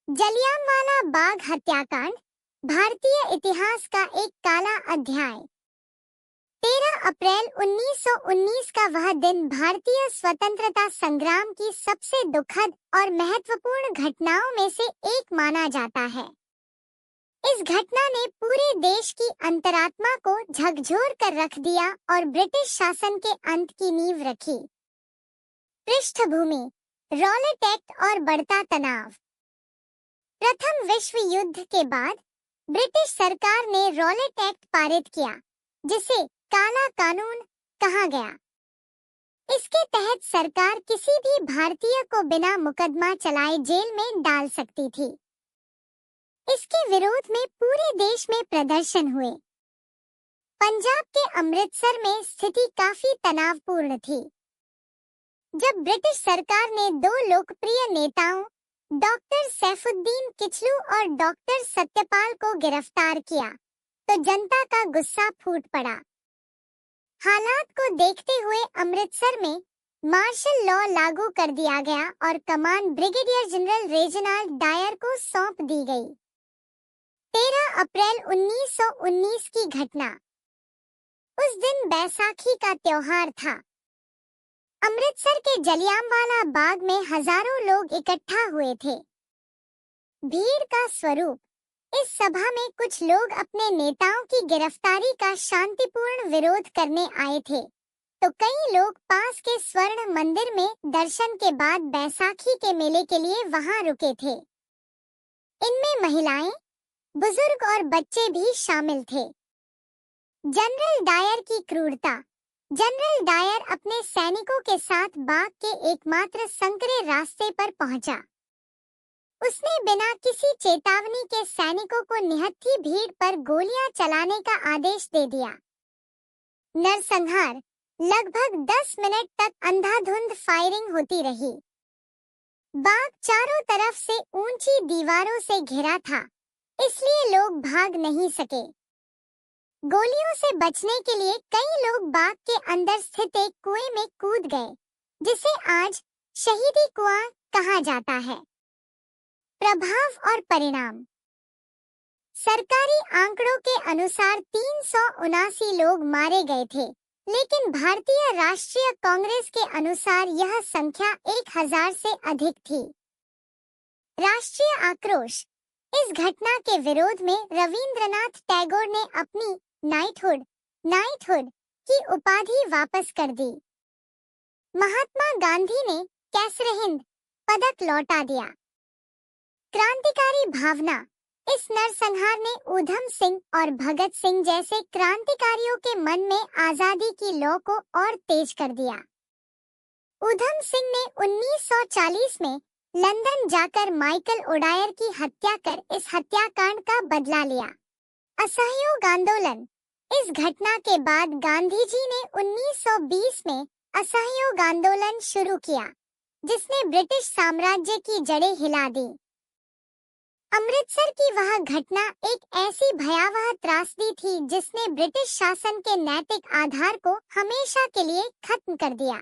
जलियांवाला बाग हत्याकांड भारतीय इतिहास का एक काला अध्याय। 13 अप्रैल 1919 का वह दिन भारतीय स्वतंत्रता संग्राम की सबसे दुखद और महत्वपूर्ण घटनाओं में से एक माना जाता है। इस घटना ने पूरे देश की अंतरात्मा को झकझोर कर रख दिया और ब्रिटिश शासन के अंत की नींव रखी। पृष्ठभूमि, रॉलेट एक्ट और बढ़ता तनाव। प्रथम विश्व युद्ध के बाद ब्रिटिश सरकार ने रॉलेट एक्ट पारित किया, जिसे काला कानून कहा गया। इसके तहत सरकार किसी भी भारतीय को बिना मुकदमा चलाए जेल में डाल सकती थी। इसके विरोध में पूरे देश में प्रदर्शन हुए। पंजाब के अमृतसर में स्थिति काफी तनावपूर्ण थी। जब ब्रिटिश सरकार ने दो लोकप्रिय नेताओं डॉक्टर सैफुद्दीन किचलू और डॉक्टर सत्यपाल को गिरफ्तार किया, तो जनता का गुस्सा फूट पड़ा। हालात को देखते हुए अमृतसर में मार्शल लॉ लागू कर दिया गया और कमान ब्रिगेडियर जनरल रेजिनाल्ड डायर को सौंप दी गई। 13 अप्रैल 1919 की घटना। उस दिन बैसाखी का त्योहार था। अमृतसर के जलियांवाला बाग में हजारों लोग इकट्ठा हुए थे। भीड़ का स्वरूप, इस सभा में कुछ लोग अपने नेताओं की गिरफ्तारी का शांतिपूर्ण विरोध करने आए थे, तो कई लोग पास के स्वर्ण मंदिर में दर्शन के बाद बैसाखी के मेले के लिए वहां रुके थे। इनमें महिलाएं, बुजुर्ग और बच्चे भी शामिल थे। जनरल डायर की क्रूरता। जनरल डायर अपने सैनिकों के साथ बाग के एकमात्र संकरे रास्ते पर पहुंचा। उसने बिना किसी चेतावनी के सैनिकों को निहत्थी भीड़ पर गोलियां चलाने का आदेश दे दिया। नरसंहार। लगभग 10 मिनट तक अंधाधुंध फायरिंग होती रही। बाग चारों तरफ से ऊंची दीवारों से घिरा था, इसलिए लोग भाग नहीं सके। गोलियों से बचने के लिए कई लोग बाग के अंदर स्थित एक कुएं में कूद गए, जिसे आज शहीदी कुआं कहा जाता है। प्रभाव और परिणाम। सरकारी आंकड़ों के अनुसार 379 लोग मारे गए थे, लेकिन भारतीय राष्ट्रीय कांग्रेस के अनुसार यह संख्या 1000 से अधिक थी। राष्ट्रीय आक्रोश। इस घटना के विरोध में रविंद्रनाथ टैगोर ने अपनी नाइटहुड की उपाधि वापस कर दी। महात्मा गांधी ने कैसरहिंद पदक लौटा दिया। क्रांतिकारी भावना। इस नरसंहार ने ऊधम सिंह और भगत सिंह जैसे क्रांतिकारियों के मन में आजादी की लौ को और तेज कर दिया। ऊधम सिंह ने 1940 में लंदन जाकर माइकल ओडायर की हत्या कर इस हत्याकांड का बदला लिया। असहयोग आंदोलन। इस घटना के बाद गांधी जी ने 1920 में असहयोग आंदोलन शुरू किया, जिसने ब्रिटिश साम्राज्य की जड़ें हिला दी। अमृतसर की वह घटना एक ऐसी भयावह त्रासदी थी जिसने ब्रिटिश शासन के नैतिक आधार को हमेशा के लिए खत्म कर दिया।